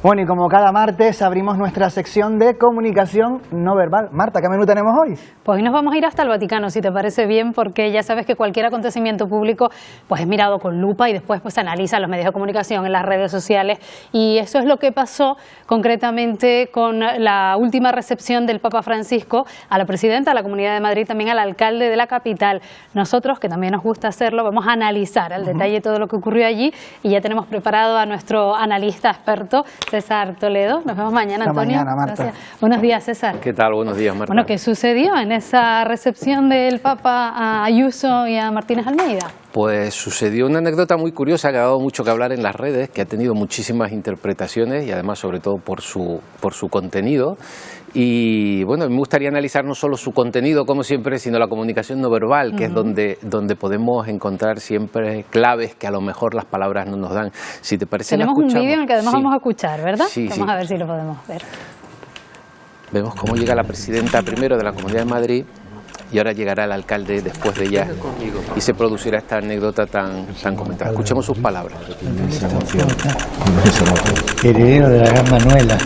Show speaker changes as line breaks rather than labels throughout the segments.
Bueno, y como cada martes abrimos nuestra sección de comunicación no verbal. Marta, ¿qué menú tenemos hoy?
Pues hoy nos vamos a ir hasta el Vaticano, si te parece bien, porque ya sabes que cualquier acontecimiento público pues es mirado con lupa y después pues se analiza en los medios de comunicación, en las redes sociales, y eso es lo que pasó concretamente con la última recepción del Papa Francisco a la presidenta de la Comunidad de Madrid, también al alcalde de la capital. Nosotros, que también nos gusta hacerlo, vamos a analizar al detalle todo lo que ocurrió allí y ya tenemos preparado a nuestro analista experto, César Toledo. Nos vemos mañana, Antonio.
Hasta mañana, Marta.
Gracias. Buenos días, César.
¿Qué tal? Buenos días, Marta.
Bueno, ¿qué sucedió en esa recepción del Papa a Ayuso y a Martínez Almeida?
Pues sucedió una anécdota muy curiosa que ha dado mucho que hablar en las redes, que ha tenido muchísimas interpretaciones y además sobre todo por su contenido. Y bueno, me gustaría analizar no solo su contenido como siempre, sino la comunicación no verbal, que es donde podemos encontrar siempre claves que a lo mejor las palabras no nos dan. Si te parece,
tenemos un vídeo en el que además vamos a escuchar, ¿verdad?
Sí,
vamos a ver si lo podemos ver.
Vemos cómo llega la presidenta primero de la Comunidad de Madrid y ahora llegará el alcalde después de ella y se producirá esta anécdota tan comentada. Escuchemos sus palabras.
Heredero de la gran Manuela.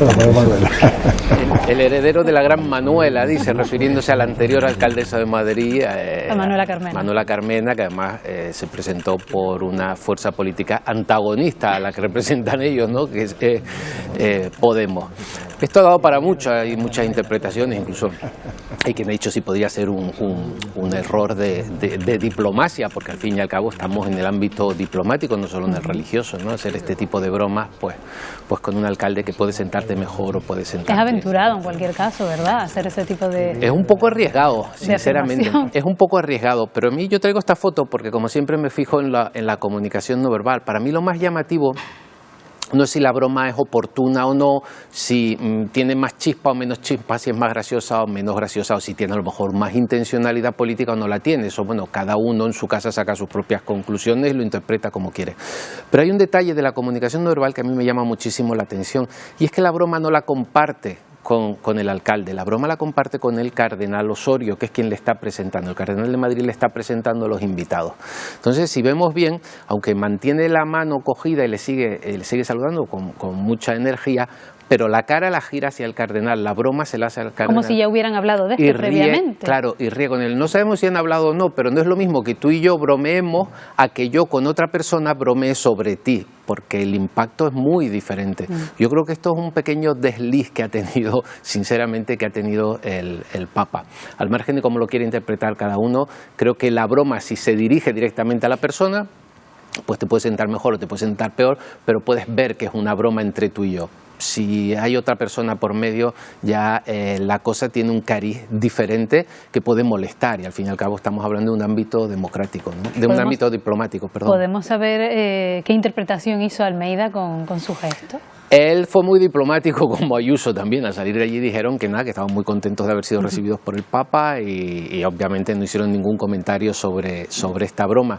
El heredero de la gran Manuela, dice, refiriéndose a la anterior alcaldesa de Madrid,
Manuela Carmena.
Manuela Carmena, que además se presentó por una fuerza política antagonista a la que representan ellos, ¿no? Que es Podemos. Esto ha dado para mucho, hay muchas interpretaciones, incluso hay quien ha dicho si podría ser un error de diplomacia, porque al fin y al cabo estamos en el ámbito diplomático, no solo en el religioso, ¿no? Hacer este tipo de bromas, pues con un alcalde que puede sentarte mejor o puede sentarte...
Es aventurado en cualquier caso, ¿verdad? Hacer ese tipo de...
Es un poco arriesgado, sinceramente. Es un poco arriesgado, pero a mí yo traigo esta foto porque como siempre me fijo en la comunicación no verbal. Para mí lo más llamativo no es si la broma es oportuna o no, si tiene más chispa o menos chispa, si es más graciosa o menos graciosa, o si tiene a lo mejor más intencionalidad política o no la tiene. Eso, bueno, cada uno en su casa saca sus propias conclusiones y lo interpreta como quiere. Pero hay un detalle de la comunicación no verbal que a mí me llama muchísimo la atención, y es que la broma no la comparte con el alcalde, la broma la comparte con el cardenal Osorio, que es quien le está presentando. El cardenal de Madrid le está presentando a los invitados. Entonces, si vemos bien, aunque mantiene la mano cogida y le sigue saludando con mucha energía, pero la cara la gira hacia el cardenal, la broma se la hace al cardenal.
Como si ya hubieran hablado de esto previamente.
Claro, y ríe con él. No sabemos si han hablado o no, pero no es lo mismo que tú y yo bromeemos a que yo con otra persona bromee sobre ti, porque el impacto es muy diferente. Yo creo que esto es un pequeño desliz que ha tenido, sinceramente, el Papa. Al margen de cómo lo quiere interpretar cada uno, creo que la broma, si se dirige directamente a la persona, pues te puede sentar mejor o te puede sentar peor, pero puedes ver que es una broma entre tú y yo. Si hay otra persona por medio, ya la cosa tiene un cariz diferente que puede molestar, y al fin y al cabo estamos hablando de un ámbito democrático, ¿no? De un ámbito diplomático, perdón.
¿Podemos saber qué interpretación hizo Almeida con su gesto?
Él fue muy diplomático, como Ayuso también. Al salir de allí dijeron que nada, que estaban muy contentos de haber sido recibidos por el Papa y obviamente no hicieron ningún comentario sobre esta broma.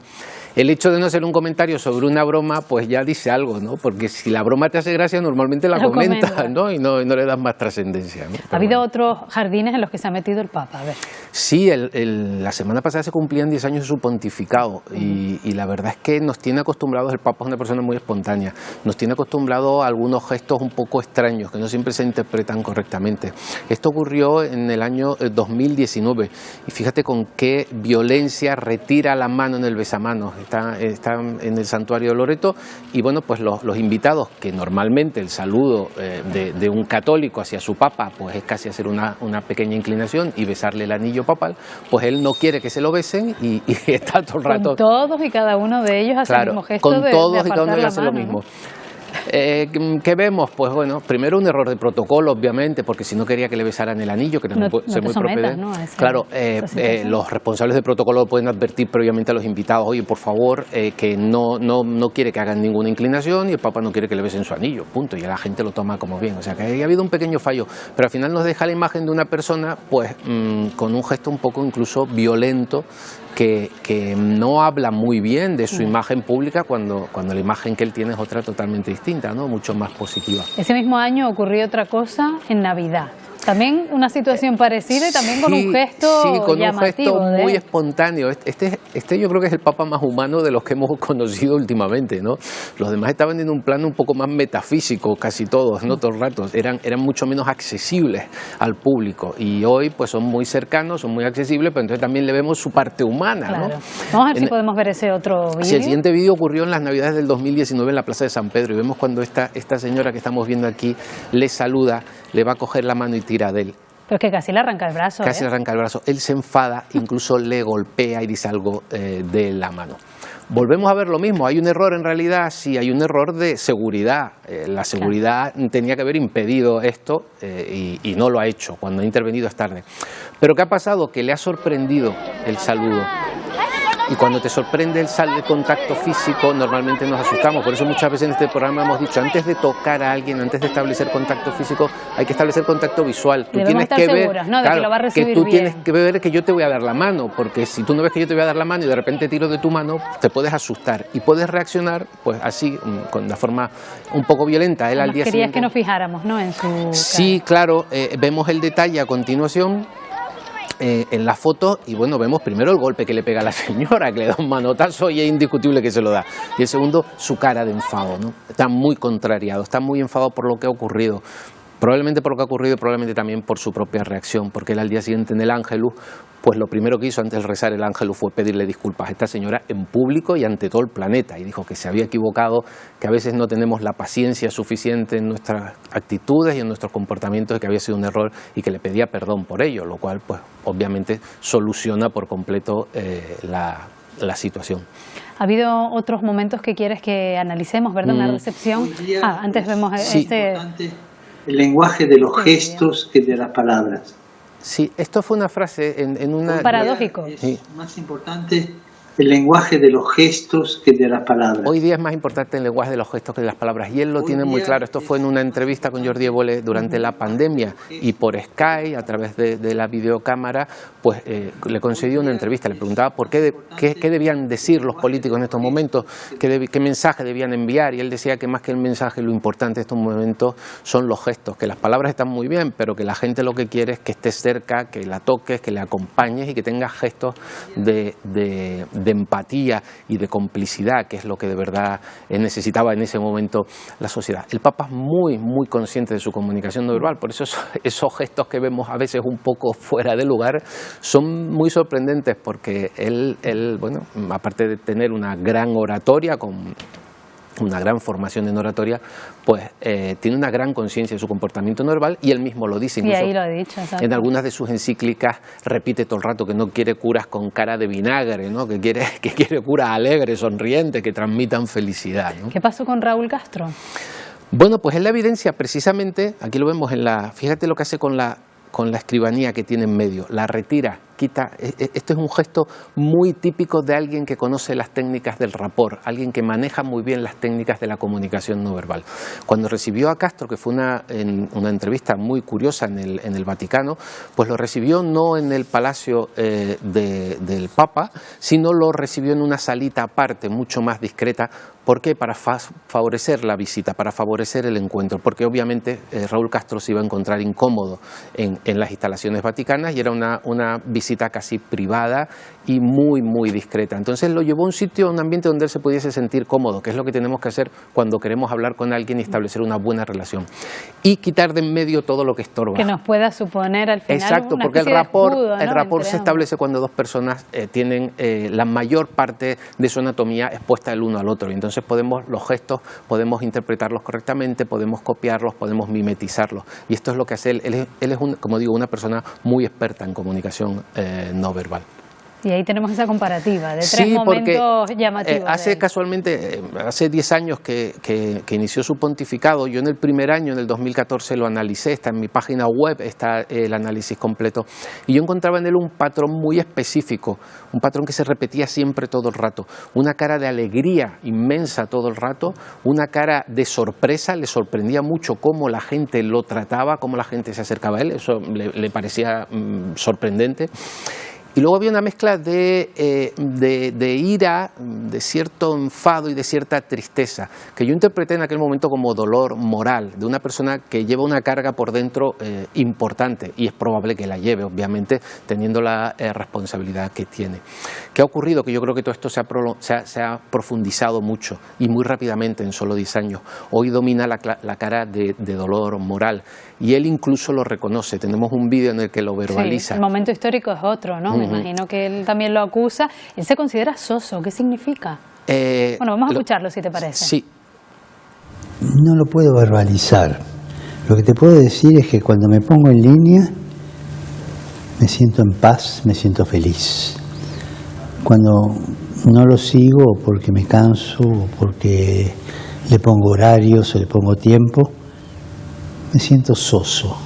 El hecho de no hacer un comentario sobre una broma, pues ya dice algo, ¿no? Porque si la broma te hace gracia, normalmente la comentas, ¿no? Y no le das más trascendencia, ¿no?
¿Ha habido otros jardines en los que se ha metido el Papa? A ver.
Sí, la semana pasada se cumplían 10 años de su pontificado y la verdad es que nos tiene acostumbrados, el Papa es una persona muy espontánea, nos tiene acostumbrados a algunos gestos un poco extraños que no siempre se interpretan correctamente. Esto ocurrió en el año 2019 y fíjate con qué violencia retira la mano en el besamanos. Está en el santuario de Loreto y bueno, pues los invitados, que normalmente el saludo de un católico hacia su Papa pues es casi hacer una pequeña inclinación y besarle el anillo papal, pues él no quiere que se lo besen y está todo el rato...
Con todos y cada uno de ellos hace el mismo gesto
con todos y cada uno de ellos hace lo
mano,
mismo. ¿Qué vemos? Pues bueno, primero un error de protocolo, obviamente, porque si no quería que le besaran el anillo, que no puede ser muy procedente. ¿No? Claro, los responsables de protocolo pueden advertir previamente a los invitados, oye, por favor, que no quiere que hagan ninguna inclinación y el Papa no quiere que le besen su anillo, punto, y la gente lo toma como bien. O sea, que ha habido un pequeño fallo, pero al final nos deja la imagen de una persona, pues, con un gesto un poco incluso violento, que no habla muy bien de su imagen pública cuando la imagen que él tiene es otra totalmente distinta, ¿no? Mucho más positiva.
Ese mismo año ocurrió otra cosa en Navidad. También una situación parecida y también con un gesto
sí, con
llamativo,
un gesto muy espontáneo. Este yo creo que es el Papa más humano de los que hemos conocido últimamente, ¿no? Los demás estaban en un plano un poco más metafísico, casi todos, ¿no? Todo el rato. Eran mucho menos accesibles al público y hoy pues son muy cercanos, son muy accesibles, pero entonces también le vemos su parte humana,
claro.
¿no?
Vamos a ver si podemos ver ese otro vídeo.
Sí, el siguiente vídeo ocurrió en las Navidades del 2019 en la Plaza de San Pedro y vemos cuando esta señora que estamos viendo aquí le saluda, le va a coger la mano y tira de él.
Pero es que casi le arranca el brazo.
Casi le arranca el brazo. Él se enfada, incluso le golpea y dice algo de la mano. Volvemos a ver lo mismo. ¿Hay un error en realidad? Sí, hay un error de seguridad. La seguridad tenía que haber impedido esto y no lo ha hecho. Cuando ha intervenido es tarde. Pero ¿qué ha pasado? Que le ha sorprendido el saludo. Y cuando te sorprende el contacto físico, normalmente nos asustamos. Por eso muchas veces en este programa hemos dicho, antes de tocar a alguien, antes de establecer contacto físico, hay que establecer contacto visual. Tú tienes que ver,
seguros, ¿no? De que lo va a recibir
que tú
bien.
tienes que ver que yo te voy a dar la mano, porque si tú no ves que yo te voy a dar la mano y de repente tiro de tu mano, te puedes asustar y puedes reaccionar, pues así, con la forma un poco violenta. Él al día
Querías
siguiente,
que nos fijáramos, ¿no? En su
sí, claro, vemos el detalle a continuación. En la foto y bueno, vemos primero el golpe que le pega a la señora, que le da un manotazo y es indiscutible que se lo da. Y el segundo, su cara de enfado, ¿no? Está muy contrariado, está muy enfadado por lo que ha ocurrido. Probablemente por lo que ha ocurrido y probablemente también por su propia reacción, porque él al día siguiente en el Ángelus, pues lo primero que hizo antes de rezar el Ángelus fue pedirle disculpas a esta señora en público y ante todo el planeta, y dijo que se había equivocado, que a veces no tenemos la paciencia suficiente en nuestras actitudes y en nuestros comportamientos, y que había sido un error y que le pedía perdón por ello, lo cual pues obviamente soluciona por completo la situación.
Ha habido otros momentos que quieres que analicemos, ¿verdad? Una recepción. Antes vemos
el lenguaje de los gestos que de las palabras.
Sí, esto fue una frase en una...
paradójico.
Es más importante el lenguaje de los gestos que de las palabras.
Hoy día es más importante el lenguaje de los gestos que de las palabras, y él lo tiene muy claro. Esto fue en una entrevista con Jordi Évole durante la pandemia, y por Skype, a través de la videocámara, pues le concedió una entrevista. Le preguntaba por qué debían decir los políticos en estos momentos, qué mensaje debían enviar, y él decía que más que el mensaje, lo importante en estos momentos son los gestos, que las palabras están muy bien, pero que la gente lo que quiere es que estés cerca, que la toques, que le acompañes y que tengas gestos de empatía y de complicidad, que es lo que de verdad necesitaba en ese momento la sociedad. El Papa es muy, muy consciente de su comunicación no verbal, por eso esos gestos que vemos a veces un poco fuera de lugar son muy sorprendentes, porque él, bueno, aparte de tener una gran oratoria, con una gran formación en oratoria, pues tiene una gran conciencia de su comportamiento no verbal, y él mismo lo dice.
Y ahí lo ha dicho, exacto.
En algunas de sus encíclicas repite todo el rato que no quiere curas con cara de vinagre, ¿no? que quiere curas alegres, sonrientes, que transmitan felicidad, ¿no?
¿Qué pasó con Raúl Castro?
Bueno, pues es la evidencia precisamente, aquí lo vemos fíjate lo que hace con la escribanía que tiene en medio, la retira, quita. Esto es un gesto muy típico de alguien que conoce las técnicas del rapport, alguien que maneja muy bien las técnicas de la comunicación no verbal. Cuando recibió a Castro, que fue una entrevista muy curiosa en el Vaticano, pues lo recibió no en el palacio del Papa, sino lo recibió en una salita aparte, mucho más discreta. ¿Por qué? Para favorecer la visita, para favorecer el encuentro, porque obviamente Raúl Castro se iba a encontrar incómodo en las instalaciones vaticanas, y era una visita casi privada y muy, muy discreta. Entonces lo llevó a un sitio, a un ambiente donde él se pudiese sentir cómodo, que es lo que tenemos que hacer cuando queremos hablar con alguien y establecer una buena relación. Y quitar de en medio todo lo que estorba.
Que nos pueda suponer al final.
Exacto,
una
porque el
especie de
rapport,
escudo, ¿no?
el rapport
Entre
se establece cuando dos personas tienen la mayor parte de su anatomía expuesta el uno al otro. Y entonces los gestos podemos interpretarlos correctamente, podemos copiarlos, podemos mimetizarlos. Y esto es lo que hace él. Él es como digo, una persona muy experta en comunicación no verbal.
Y ahí tenemos esa comparativa de tres momentos llamativos.
Hace 10 años que inició su pontificado. Yo en el primer año, en el 2014, lo analicé, está en mi página web, está el análisis completo. Y yo encontraba en él un patrón muy específico, un patrón que se repetía siempre todo el rato. Una cara de alegría inmensa todo el rato, una cara de sorpresa, le sorprendía mucho cómo la gente lo trataba, cómo la gente se acercaba a él, eso le parecía sorprendente. Y luego había una mezcla de ira, de cierto enfado y de cierta tristeza, que yo interpreté en aquel momento como dolor moral, de una persona que lleva una carga por dentro importante, y es probable que la lleve, obviamente, teniendo la responsabilidad que tiene. ¿Qué ha ocurrido? Que yo creo que todo esto se ha profundizado mucho y muy rápidamente en solo 10 años. Hoy domina la cara de dolor moral, y él incluso lo reconoce. Tenemos un vídeo en el que lo verbaliza.
Sí, el momento histórico es otro, ¿no? Me imagino que él también lo acusa. Él se considera soso. ¿Qué significa? Bueno, vamos a escucharlo, si te parece.
Sí.
No lo puedo verbalizar. Lo que te puedo decir es que cuando me pongo en línea, me siento en paz, me siento feliz. Cuando no lo sigo porque me canso, o porque le pongo horarios o le pongo tiempo, me siento soso.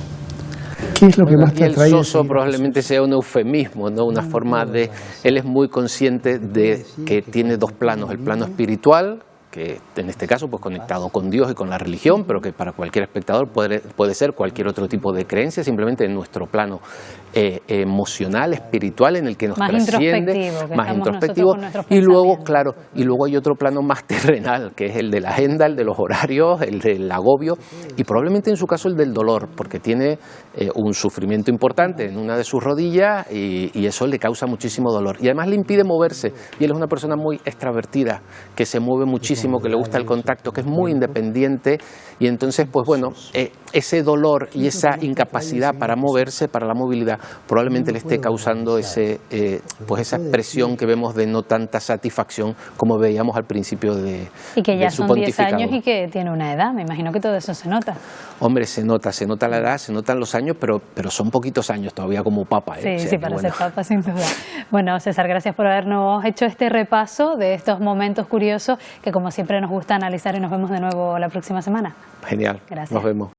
¿Qué es lo que más te atrae?
El soso probablemente sea un eufemismo, ¿no? Una forma de... Él es muy consciente de que tiene dos planos, el plano espiritual, que en este caso pues conectado con Dios y con la religión, pero que para cualquier espectador puede ser cualquier otro tipo de creencia, simplemente en nuestro plano emocional, espiritual, en el que nos trasciende, más introspectivo, y luego, claro, y luego hay otro plano más terrenal, que es el de la agenda, el de los horarios, el del agobio, y probablemente en su caso el del dolor, porque tiene un sufrimiento importante en una de sus rodillas y eso le causa muchísimo dolor, y además le impide moverse, y él es una persona muy extravertida, que se mueve muchísimo, que le gusta el contacto, que es muy independiente, y entonces pues bueno, ese dolor y esa incapacidad para moverse, para la movilidad, probablemente le esté causando pues esa expresión que vemos de no tanta satisfacción como veíamos al principio de su pontificado.
Y que ya son 10 años y que tiene una edad, me imagino que todo eso se nota.
Hombre, se nota la edad, se notan los años, pero son poquitos años todavía como papa.
Sí,
o sea,
sí, para ser papa, sin duda. Bueno, César, gracias por habernos hecho este repaso de estos momentos curiosos que como siempre nos gusta analizar, y nos vemos de nuevo la próxima semana.
Genial,
Gracias.
Nos vemos.